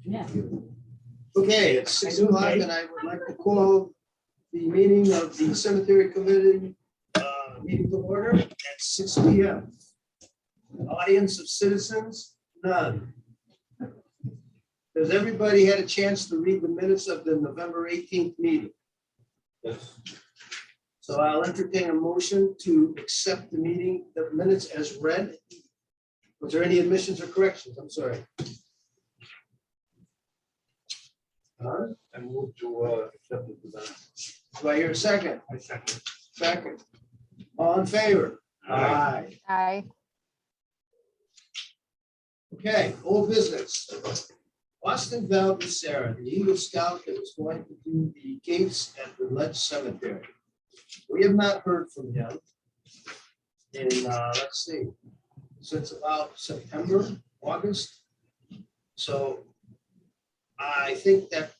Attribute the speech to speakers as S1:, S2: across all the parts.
S1: Yeah.
S2: Okay, it's 6 o'clock and I would like to call the meeting of the cemetery committee meeting to order at 6 p.m. Audience of citizens, none. Has everybody had a chance to read the minutes of the November 18th meeting?
S3: Yes.
S2: So I'll entertain a motion to accept the minutes as read. Was there any admissions or corrections? I'm sorry.
S3: I move to accept the design.
S2: Do I hear a second?
S3: I second.
S2: Second. All in favor?
S3: Aye.
S4: Aye.
S2: Okay, old business. Austin Valdez-Sarah, the Eagle Scout that was going to do the gates at the Ledge Cemetery. We have not heard from him in, let's see, since about September, August. So I think that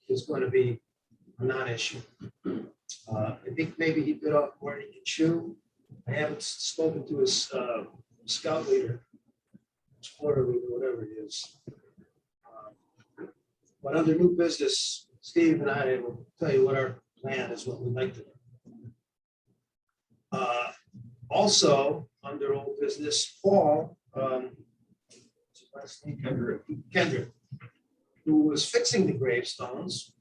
S2: is going to be a non-issue. I think maybe he bit off more than he can chew. I haven't spoken to his scout leader, supporter leader, whatever it is. But under new business, Steve and I will tell you what our plan is, what we'd like to do. Also, under old business, Paul, Kendrick, who was fixing the gravestones.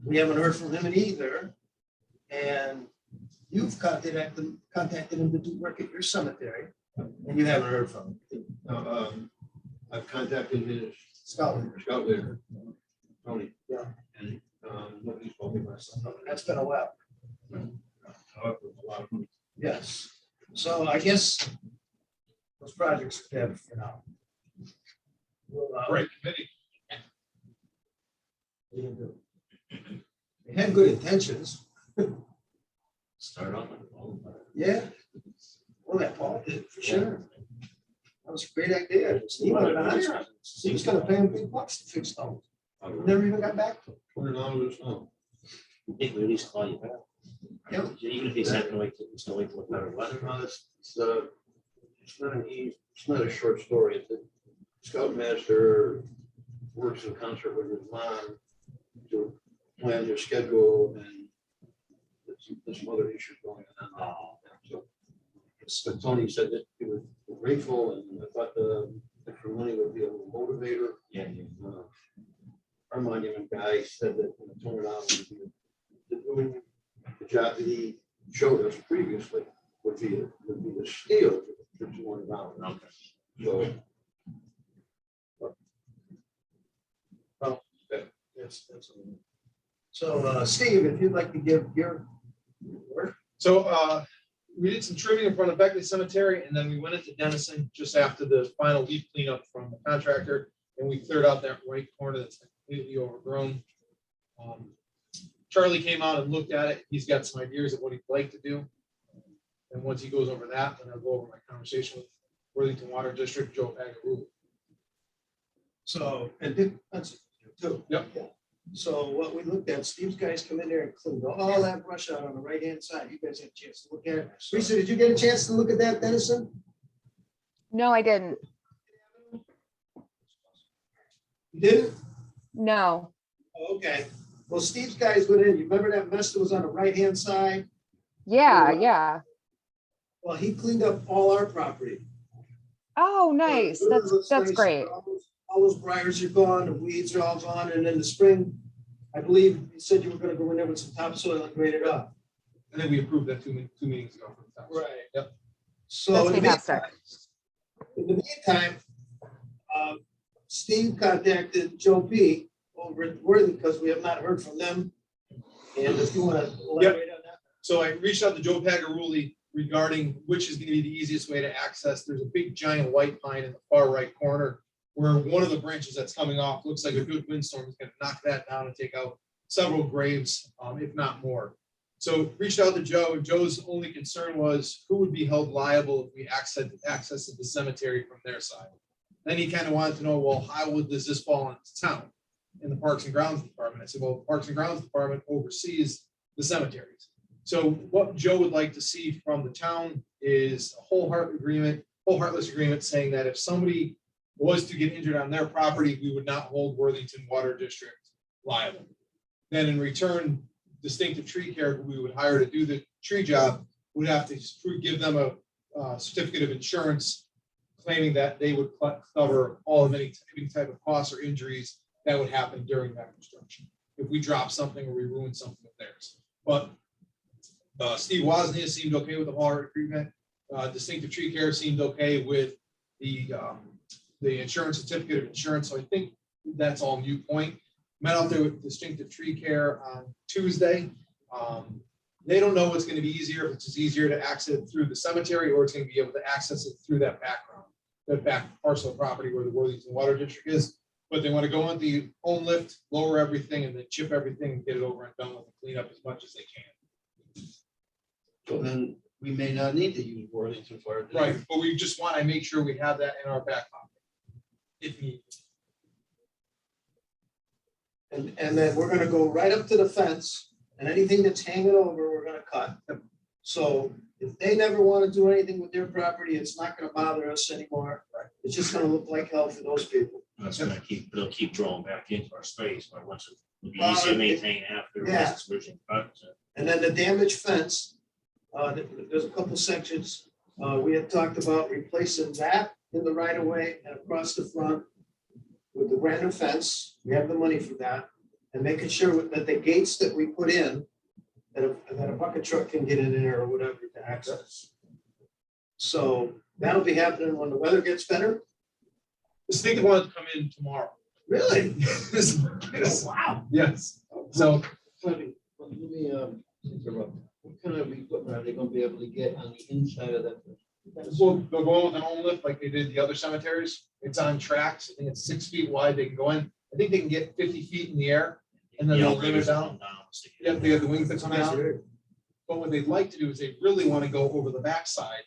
S2: We haven't heard from him either. And you've contacted him to do work at your cemetery, and you haven't heard from him.
S3: I've contacted his
S2: Scout
S3: leader, Tony.
S2: Yeah.
S3: And nobody's told me about something.
S2: That's been a while.
S3: However, a lot of them.
S2: Yes. So I guess those projects are dead for now. We'll,
S3: Great committee.
S2: we can do. They had good intentions.
S1: Start off.
S2: Yeah. Well, that Paul did for sure. That was a great idea. He wanted to hire him. He was gonna pay him big bucks to fix stones. Never even got back to him.
S3: $100.
S1: I think we at least call you back.
S2: Yep.
S1: Even if he's having to wait, still wait till better weather.
S3: No, it's not an easy, it's not a short story. The Scoutmaster works in concert with his mom to plan their schedule, and there's some other issues going on. So Tony said that he was grateful, and I thought the extra money would be a little motivator.
S1: Yeah.
S3: Our monument guy said that when it turned out, doing the job that he showed us previously would be the scale for $200.
S1: Okay.
S3: So
S2: Yes, absolutely. So, Steve, if you'd like to give your work.
S5: So we did some trimming in front of Beckley Cemetery, and then we went into Dennison just after the final leaf cleanup from the contractor, and we cleared out that right corner that's completely overgrown. Charlie came out and looked at it. He's got some ideas of what he'd like to do. And once he goes over that, then I'll go over my conversation with Worthington Water District, Joe Pagaroo.
S2: So, and Dick Hudson too.
S5: Yep.
S2: Yeah. So what we looked at, Steve's guys come in there and cleaned all that brush out on the right-hand side. You guys had a chance to look at it. Lisa, did you get a chance to look at that, Dennison?
S4: No, I didn't.
S2: You didn't?
S4: No.
S2: Oh, okay. Well, Steve's guys went in. You remember that mess that was on the right-hand side?
S4: Yeah, yeah.
S2: Well, he cleaned up all our property.
S4: Oh, nice.
S2: It looks
S4: That's
S2: nice.
S4: great.
S2: All those briars are gone, the weeds are all gone, and in the spring, I believe you said you were gonna go in there with some topsoil and grade it up.
S5: And then we approved that two meetings ago. For the town.
S2: Right.
S5: Yep.
S2: So
S4: That's
S2: in the
S4: fantastic.
S2: meantime, Steve contacted Joe P. over at Worthing because we have not heard from them. And if you want to elaborate on that.
S5: So I reached out to Joe Pagaruli regarding which is going to be the easiest way to access. There's a big giant white pine in the far right corner where one of the branches that's coming off looks like a good windstorm is going to knock that down and take out several graves, if not more. So reached out to Joe, and Joe's only concern was who would be held liable if we accessed the cemetery from their side. Then he kind of wanted to know, well, how does this fall into town in the Parks and Grounds Department? I said, well, the Parks and Grounds Department oversees the cemeteries. So what Joe would like to see from the town is a whole heartless agreement saying that if somebody was to get injured on their property, we would not hold Worthington Water District liable. Then in return, Distinctive Tree Care, who we would hire to do the tree job, would have to give them a certificate of insurance claiming that they would cover all of any type of costs or injuries that would happen during that construction. If we drop something or we ruin something of theirs. But Steve Wozniak seemed okay with the water treatment. Distinctive Tree Care seemed okay with the insurance certificate of insurance. So I think that's all moot point. Met out there with Distinctive Tree Care on Tuesday. They don't know what's going to be easier, if it's just easier to access it through the cemetery or it's going to be able to access it through that background, that back parcel of property where the Worthington Water District is. But they want to go on the own lift, lower everything, and then chip everything and get it over and done with and clean up as much as they can.
S3: So then we may not need to use Worthington Fire.
S5: Right, but we just want to make sure we have that in our back pocket. If needed.
S2: And then we're gonna go right up to the fence, and anything that's hanging over, we're gonna cut. So if they never want to do anything with their property, it's not gonna bother us anymore. It's just gonna look like hell for those people.
S1: That's it'll keep drawing back into our space, but once it'll be
S2: Well,
S1: easier to maintain after.
S2: yeah.
S1: Once it's originally cut, so.
S2: And then the damaged fence, there's a couple sections, we had talked about replacing that in the right of way and across the front with the random fence. We have the money for that, and making sure that the gates that we put in, that a bucket truck can get in there or whatever to access. So that'll be happening when the weather gets better.
S5: Distinctive wanted to come in tomorrow.
S2: Really?
S5: Wow. Yes. So
S3: Let me interrupt. What kind of equipment are they gonna be able to get on the inside of that?
S5: we'll go with an own lift like they did the other cemeteries. It's on tracks. I think it's 6 feet wide. They can go in. I think they can get 50 feet in the air. And then
S1: The
S5: they'll bring it
S1: elevators
S5: down.
S1: come down, so you
S5: Yeah,
S1: can-
S5: they have the wings that come down. But what they'd like to do is they really want to go over the backside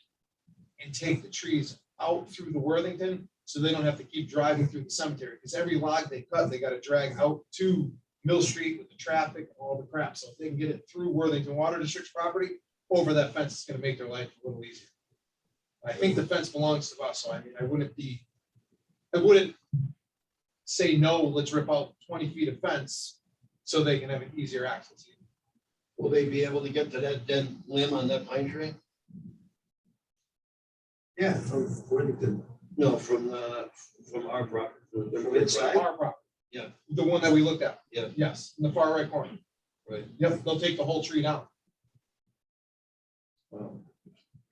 S5: and take the trees out through the Worthington, so they don't have to keep driving through the cemetery, because every log they cut, they gotta drag out to Mill Street with the traffic and all the crap. So if they can get it through Worthington Water District's property, over that fence, it's gonna make their life a little easier. I think the fence belongs to us, so I mean, I wouldn't say, no, let's rip out 20 feet of fence so they can have an easier access.
S3: Will they be able to get to that dead limb on that pine tree?
S2: Yeah, from Worthington.
S3: No, from our property.
S2: From inside?
S5: Our property.
S3: Yeah.
S5: The one that we looked at.
S3: Yeah.
S5: Yes, in the far right corner.
S3: Right.
S5: Yep, they'll take the whole tree down.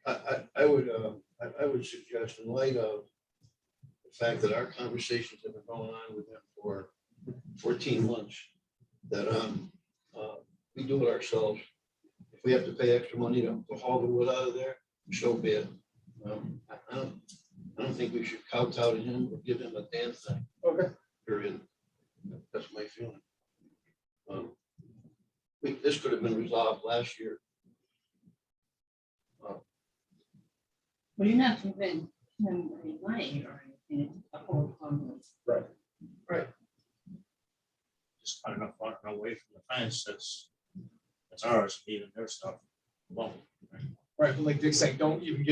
S3: I would suggest, in light of the fact that our conversations have been going on with them for 14 months, that we do it ourselves. If we have to pay extra money to haul the wood out of there, so be it. I don't think we should kowtow to him or give him a damn thing,
S5: Okay.
S3: period. That's my feeling. This could have been resolved last year.
S6: Well, you're not giving him any money or anything, it's a whole conference.
S1: Just cut enough far away from the fence, that's ours, even their stuff. Well,
S5: Right, but like Dick's saying, don't even.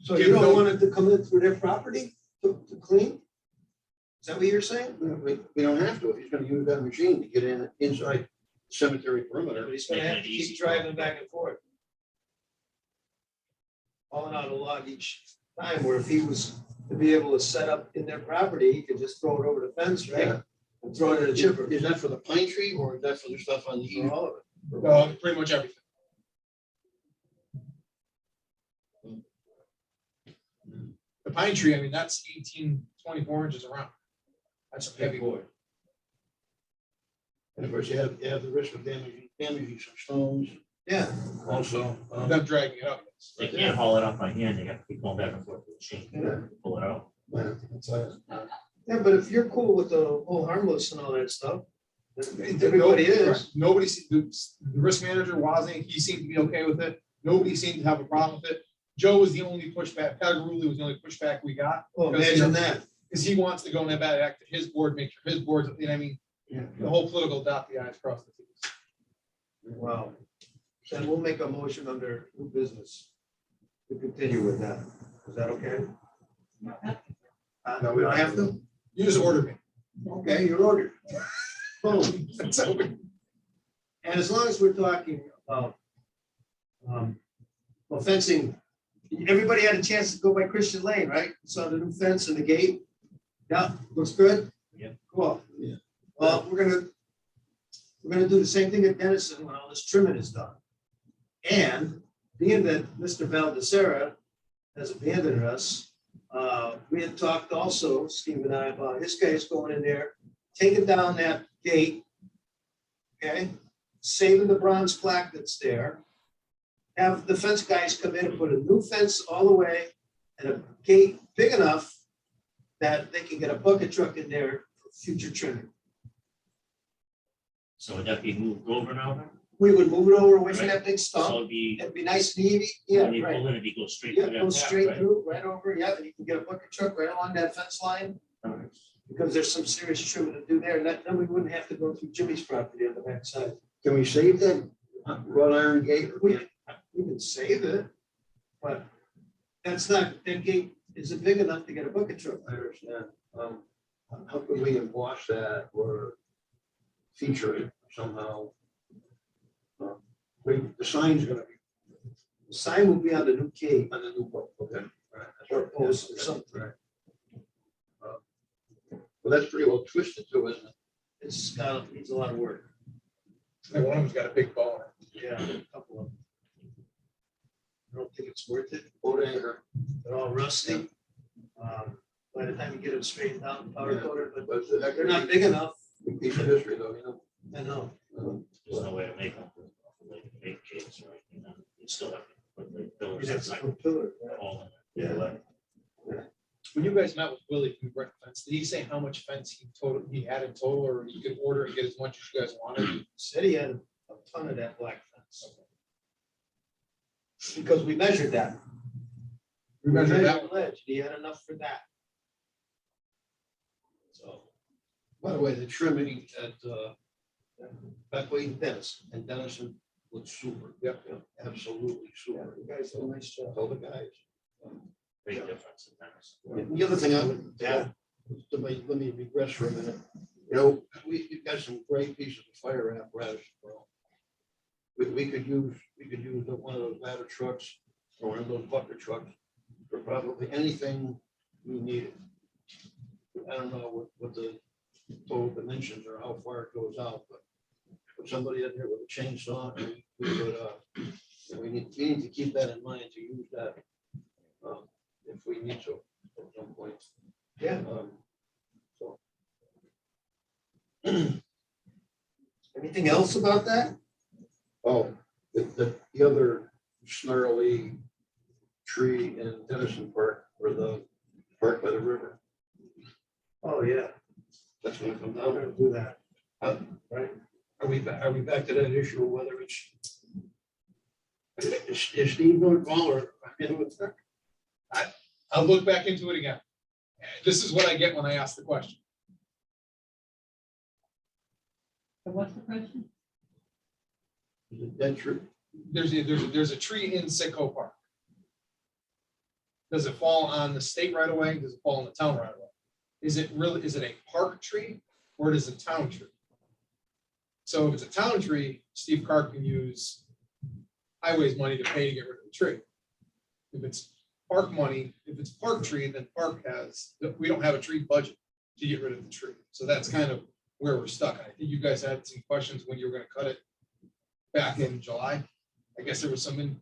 S2: So you don't want it to come in through their property to clean? Is that what you're saying?
S3: We don't have to. If he's gonna use that machine to get in inside cemetery perimeter.
S2: But he's gonna have to keep driving back and forth. Hauling out a log each time, where if he was to be able to set up in their property, he could just throw it over the fence, right?
S3: Yeah.
S2: And throw it in a chipper.
S3: Is that for the pine tree or is that for the stuff on the
S2: For
S3: east?
S2: all of it.
S5: Pretty much everything. The pine tree, I mean, that's 18, 24 inches around. That's a heavy wood.
S3: And of course, you have the risk of damaging some stones
S2: Yeah,
S3: also.
S5: Them dragging it up.
S1: they can't haul it up by hand, they have to keep going back and forth with the machine,
S2: Yeah.
S1: to pull it out.
S2: yeah, but if you're cool with the whole harmless and all that stuff, then everybody is.
S5: Nobody, the risk manager, Wozniak, he seemed to be okay with it. Nobody seemed to have a problem with it. Joe was the only pushback, Pagaruли was the only pushback we got.
S2: Well, imagine that.
S5: Because he wants to go in that bad act to his board, make sure his board's, you know, I mean,
S2: Yeah.
S5: the whole political dot the i's cross the t's.
S2: Wow. Then we'll make a motion under new business to continue with that. Is that okay? No, we don't have to?
S5: You just order me.
S2: Okay, you're ordered. Boom.
S5: That's how we-
S2: And as long as we're talking about well, fencing, everybody had a chance to go by Christian Lane, right? Saw the new fence and the gate. Yeah, looks good?
S1: Yeah.
S2: Cool.
S3: Yeah.
S2: Well, we're gonna do the same thing at Dennison when all this trimming is done. And being that Mr. Valdesera has abandoned us, we had talked also, Steve and I, about his guys going in there, taking down that gate. Okay, saving the bronze plaque that's there. Have the fence guys come in and put a new fence all the way and a gate big enough that they can get a bucket truck in there for future trimming.
S1: So would that be moved over now then?
S2: We would move it over away from that big
S1: So
S2: stump.
S1: it'd be,
S2: It'd be nice and easy. Yeah,
S1: when you
S2: right.
S1: pull in, it'd be go straight
S2: Yeah,
S1: to that
S2: go
S1: path,
S2: straight
S1: right?
S2: through, right over. Yeah, and you can get a bucket truck right along that fence line because there's some serious trimming to do there. And then we wouldn't have to go through Jimmy's property on the backside.
S3: Can we save that wrought iron gate? or
S2: We
S3: can't?
S2: we can save it, but that's not, that gate isn't big enough to get a bucket truck.
S3: I understand. How can we emboss that or feature it somehow? The sign's gonna be
S2: The sign will be on the new gate.
S3: on the new book, okay? All right, that's
S2: Or
S3: right.
S2: post or
S3: Okay,
S2: something.
S3: right. Well, that's pretty well twisted too, isn't it?
S2: It's got, needs a lot of work.
S5: And one of them's got a big ball in it.
S2: Yeah, a couple of them. I don't think it's worth it.
S3: Boat anchor.
S2: They're all rusty. By the time you get them straightened out and powder
S3: Yeah.
S2: coated, but
S3: But the heck,
S2: they're not big enough.
S3: big piece of history though, you know?
S2: I know.
S1: There's no way to make them like big gates, right? You know, you still have to put the
S2: You'd
S1: pillars
S2: have to
S1: inside
S2: put pillar, yeah.
S1: all in it.
S2: Yeah.
S5: When you guys met with Willie from Brent Fence, did he say how much fence he had in total, or you could order and get as much as you guys wanted?
S2: Said he had a ton of that black fence. Because we measured that.
S5: We measured that
S2: the ledge. He had enough for that. So,
S3: By the way, the trimming at Beckley, Dennis, and Dennison looks super.
S5: Yep.
S3: Absolutely
S2: yeah,
S3: super.
S2: you guys did a nice job.
S3: Tell the guys.
S1: Big difference in that.
S3: The other thing I would add, let me regress for a minute. You know, we've got some great pieces of fire apparatus. Well, we could use one of those ladder trucks or one of those bucket trucks for probably anything we needed. I don't know what the total dimensions or how far it goes out, but put somebody in there with a chainsaw, and we would, we need to keep that in mind to use that if we need to at some point.
S2: Yeah.
S3: So,
S2: Anything else about that?
S3: oh, the other snarly tree in Dennison Park, or the park by the river,
S2: Oh, yeah.
S3: that's gonna come
S2: I'm
S3: down.
S2: gonna do that.
S3: Right? Are we back to that issue of whether is Steve going to call or?
S5: I'll look back into it again. This is what I get when I ask the question.
S6: So what's the question?
S3: Is it dead tree?
S5: There's a tree in Sitco Park. Does it fall on the state right away? Does it fall on the town right away? Is it a park tree or is it a town tree? So if it's a town tree, Steve Carr can use highways money to pay to get rid of the tree. If it's park money, if it's park tree, then park we don't have a tree budget to get rid of the tree. So that's kind of where we're stuck. I think you guys had some questions when you were gonna cut it back in July. I guess there was some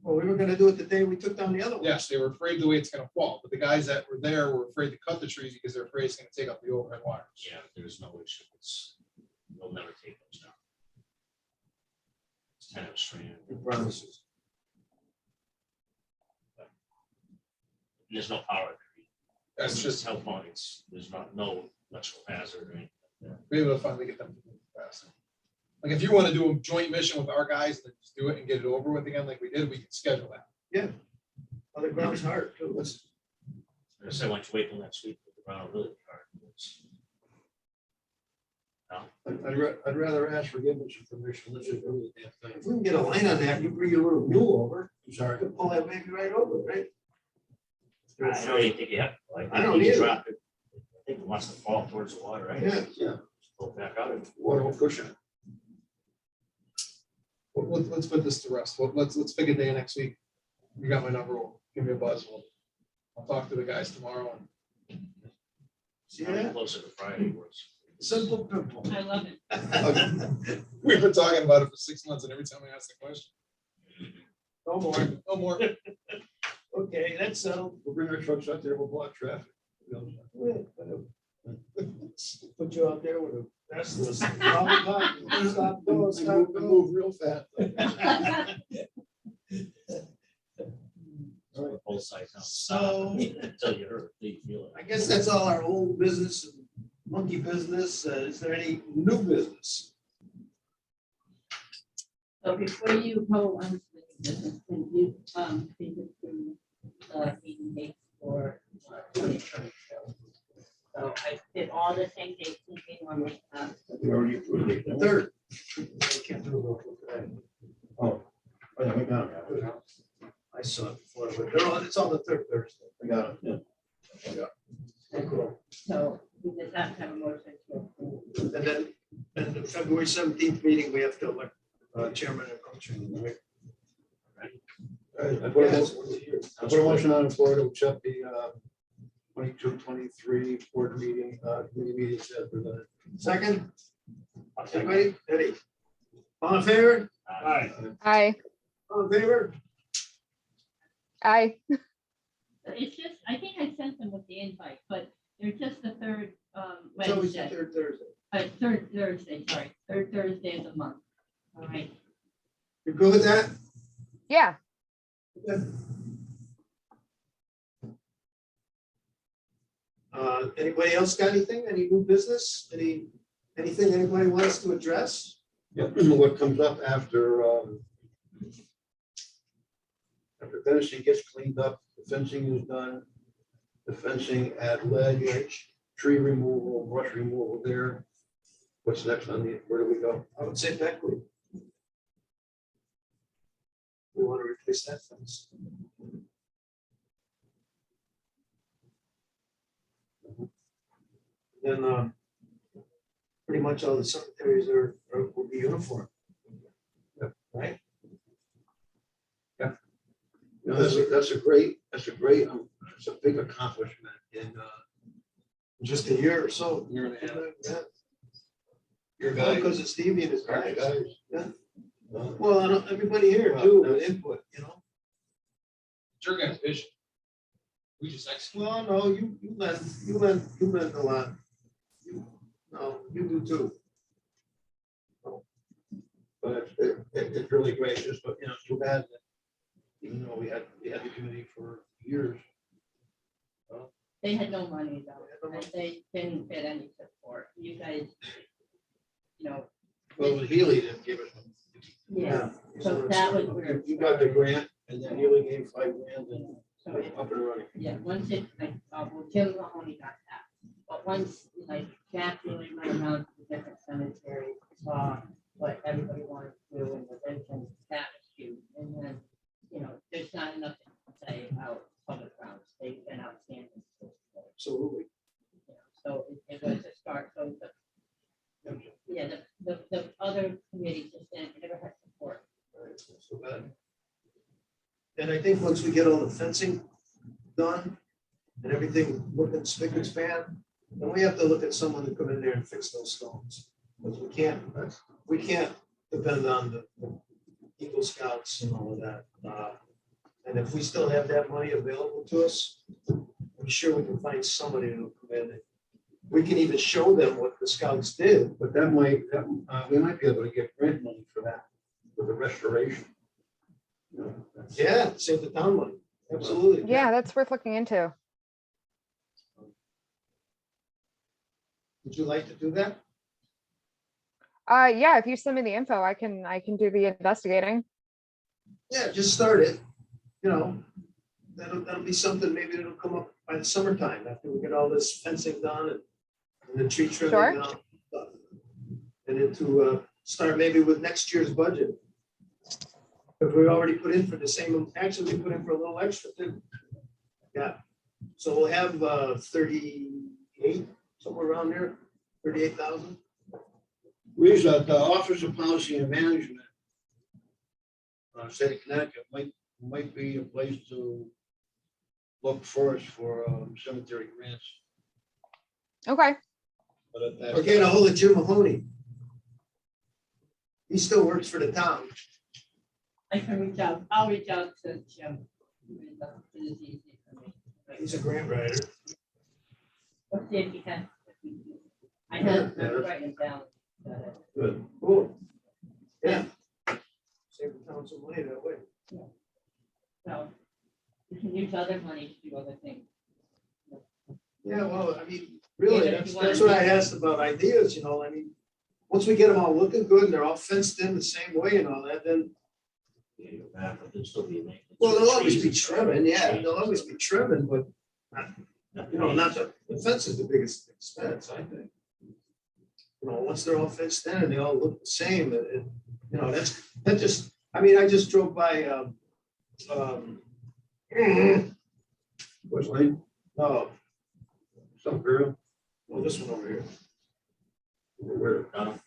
S2: Well, we were gonna do it the day we took down the other one.
S5: yes, they were afraid the way it's gonna fall, but the guys that were there were afraid to cut the trees because they're afraid it's gonna take up the overhead wires.
S1: Yeah, there's no issue. We'll never take those down. It's kind of strange.
S2: He promises.
S1: There's no power there.
S5: That's
S1: It's
S5: just
S1: just how far there's no electrical hazard or anything.
S5: be able to finally get them to move fast. Like if you want to do a joint mission with our guys, then just do it and get it over with again like we did, we can schedule that.
S2: Other ground's hard too.
S1: I said, why don't you wait till next week with the ground really hard?
S3: I'd rather ask for forgiveness and permission. Let's just do the damn
S2: If
S3: thing.
S2: we can get a line on that, you bring your little mule over,
S3: I'm
S2: you
S3: sorry.
S2: can pull that baby right over, right?
S1: I don't even think you have, like,
S2: I don't
S1: think you
S2: either.
S1: dropped it. I think it wants to fall towards the water, right?
S3: Yeah,
S1: Pull it back out.
S3: water will push it.
S5: Let's put this to rest. Let's pick a day next week. You got my number. Give me a buzz. I'll talk to the guys tomorrow.
S2: See that?
S1: Closer to Friday was.
S2: Simple, pimple.
S6: I love it.
S5: We've been talking about it for 6 months, and every time I ask the question,
S2: No more.
S5: no more.
S2: Okay, that's settled.
S3: We'll bring our trucks out there, we'll block traffic.
S2: Put you out there with a vest and a stop, stop, go,
S3: We
S2: stop,
S3: we
S2: go.
S3: move real fast.
S1: Both sides. Don't
S2: So-
S1: stop Until you hurt, you feel it.
S2: I guess that's all our old business and monkey business. Is there any new business?
S6: So before you go on to the business, can you, think it through the meeting dates for 2022? So I did all the same dates and we normally,
S3: We already approved it.
S2: The third. I can't do it today.
S3: Oh, yeah, we got it.
S2: I saw it before, but they're all, it's on the third Thursday.
S3: We got it, yeah.
S2: Cool.
S6: so we just have to have a motion to approve.
S2: And then, and the February 17th meeting, we have to elect chairman and co-chairman, right?
S3: All right, I put a motion on the floor to accept the 22-23 board meeting, committee meetings as presented.
S2: Second, anybody? Eddie? All in favor?
S1: Aye.
S4: Aye,
S2: All in favor?
S4: aye.
S6: It's just, I think I sent them with the invite, but they're just the third
S2: It's always the
S6: Wednesday,
S2: third Thursday.
S6: third Thursday, sorry, third Thursday of the month. All right,
S2: You good with that?
S4: Yeah,
S2: Anybody else got anything? Any new business? Anything anybody wants to address?
S3: Yeah, what comes up after fencing gets cleaned up, the fencing is done, the fencing at ledge, tree removal, brush removal there. What's next on the, where do we go?
S2: I would say Beckley. We want to replace that fence. Then pretty much all the cemeteries will be uniform. Right?
S3: You know, that's a great, it's a big accomplishment in
S2: Just a year or so.
S3: year and a half.
S2: Yeah.
S3: Your guy,
S2: Because of Stevie and his
S3: our
S2: guys.
S3: guys.
S2: Yeah.
S3: Uh,
S2: Well, I don't- everybody here too, with input, you know?
S5: It's your guys' vision. We just execute.
S2: Well, no, you lend a lot. No, you do too.
S3: But it's really great, just, but, you know, it's too bad that, even though we had the committee for years.
S6: they had no money though, and they didn't get any support. You guys, you know,
S3: Well, Healy didn't give us.
S6: yeah, so that was where. it
S3: You got the
S6: started.
S3: grant, and then Healy gave $5 grand, and
S6: So it-
S3: up and running.
S6: yeah, once it, like, well, Jim Mahoney got that, but once, like, Jack really went around to the different cemeteries, saw what everybody wanted to do and the vision, that was huge, and then, you know, there's not enough to say about public grounds, they've been outstanding.
S2: Absolutely.
S6: You know, so it was a start, so yeah, the other committees just didn't, never had support.
S3: So bad.
S2: And I think once we get all the fencing done and everything looking spick and span, then we have to look at someone to come in there and fix those stones. Because we can't depend on the Eagle Scouts and all of that. And if we still have that money available to us, I'm sure we can find somebody who'll come in. We can even show them what the scouts did.
S3: But we might be able to get grant money for that, for the restoration. You know, that's-
S2: Yeah, save the town money. Absolutely.
S4: Yeah, that's worth looking into.
S2: Would you like to do that?
S4: Yeah, if you send me the info, I can do the investigating.
S2: Yeah, just start it. You know, that'll be something, maybe it'll come up by the summertime after we get all this fencing done and the tree trimming
S4: Sure.
S2: done. And then to start maybe with next year's budget. Because we already put in for the same, actually, we put in for a little extra too. Yeah, So we'll have 38, somewhere around there, 38,000.
S3: Reason that the Office of Policy and Management, state of Connecticut might be a place to look first for cemetery grants.
S4: Okay,
S3: But that's-
S2: We're getting a hold of Jim Mahoney. He still works for the town.
S6: I can reach out, I'll reach out to Jim. It is easy for me.
S2: He's a grant writer.
S6: Let's see if he can. I had, I'm writing down.
S3: Good.
S2: Cool. Yeah. Save the town some money that way.
S6: So we can use other money to do other things.
S2: Yeah, well, I mean, really,
S6: Even if you
S2: that's
S6: wanna
S2: what I
S6: do-
S2: asked about ideas, you know, I mean, once we get them all looking good and they're all fenced in the same way and all that, then, well, they'll always be trimming, yeah, they'll always be trimming, but, you know, not the fence is the biggest expense, I think. You know, once they're all fenced in and they all look the same, you know, that just, I mean, I just drove by,
S3: West Lane,
S2: no,
S3: some girl.
S2: well, this one over here.
S3: Where?
S2: No.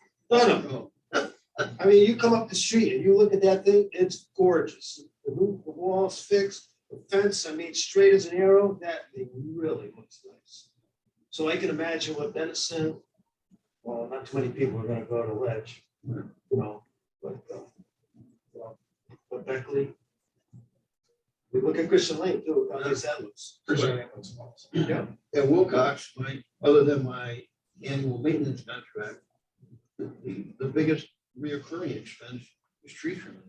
S2: I mean, you come up the street and you look at that thing, it's gorgeous. The roof, the walls fixed, the fence, I mean, straight as an arrow, that thing really looks nice. So I can imagine what Dennison, well, not too many people are gonna go to Ledge, you know, but Beckley. We look at Christian Lane too, how nice that looks. Yeah.
S3: At Wilcox, other than my annual maintenance contract, the biggest reoccurring expense is tree trimming.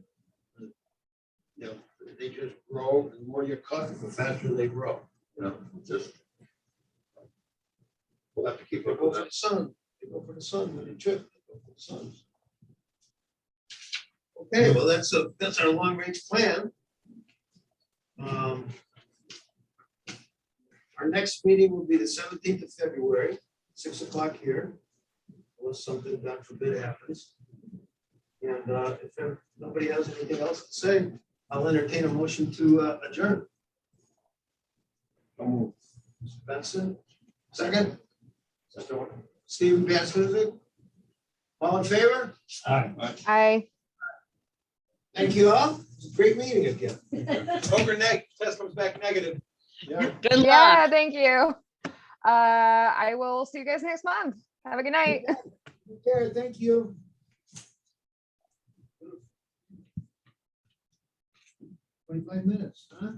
S3: You know, they just grow, and the more you cut, the faster they grow, you know, just. We'll have to keep
S2: They
S3: up
S2: go
S3: with
S2: for
S3: that.
S2: the sun, they go for the sun when they trip, they go for the sun. Okay, well, that's our long range plan. Our next meeting will be the 17th of February, 6 o'clock here. Unless something, God forbid, happens. And if nobody has anything else to say, I'll entertain a motion to adjourn. Mr. Benson, second? Stephen Benson, all in favor?
S4: I,
S2: Thank you all. It's a great meeting again.
S5: Poker test comes back negative.
S2: Yeah.
S6: Good
S4: yeah, thank you. I will see you guys next month. Have a good night.
S2: Okay, thank you. 25 minutes, huh?